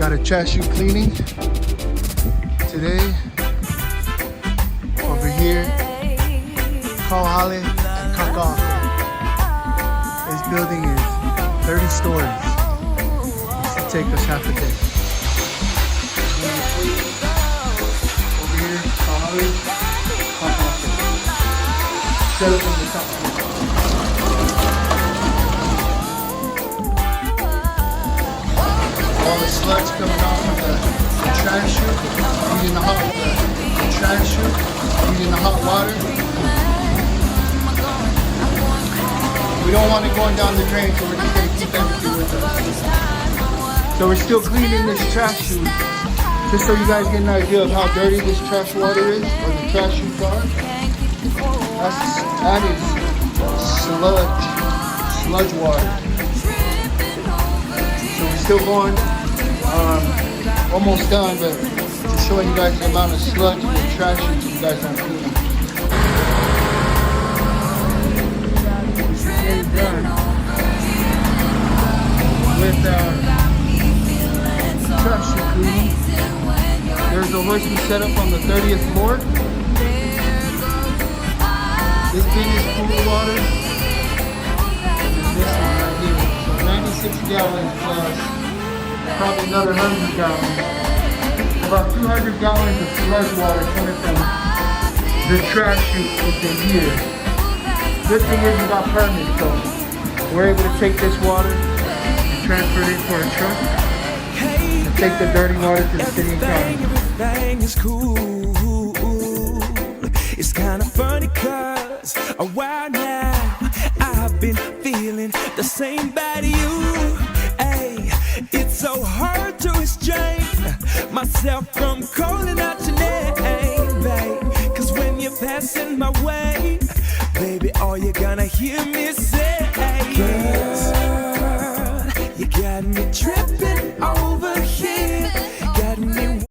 got a Chute Cleaning today over here. Honolulu and Kaka'ako. This building is 30 stories. This should take us half a day. Over here, Honolulu, Kaka'ako. Set up on the top floor. All the sludge coming off of the trash chute, using the trash chute, using the hot water. We don't want it going down the drain, so we're just going to keep everything with us. So we're still cleaning this trash chute, just so you guys get an idea of how dirty this trash water is, or the trash chutes are. That is sludge water. So we're still going, almost done, but just showing you guys the amount of sludge and the trash chutes you guys aren't cleaning. Getting done with trash chute cleaning. There's a hoist set up on the 30th floor. This bin is pool water. And this one right here. So 96 gallons plus probably another 100 gallons. About 200 gallons of sludge water coming from the trash chute within here. Good thing is we got permits, so we're able to take this water and transfer it for a truck and take the dirty water to the city and county. Everything is cool. It's kind of funny cause a while now I've been feeling the same about you. Hey, it's so hard to restrain myself from calling out your name, babe. Cause when you're passing my way, baby, all you're gonna hear me say, girl, you got me tripping on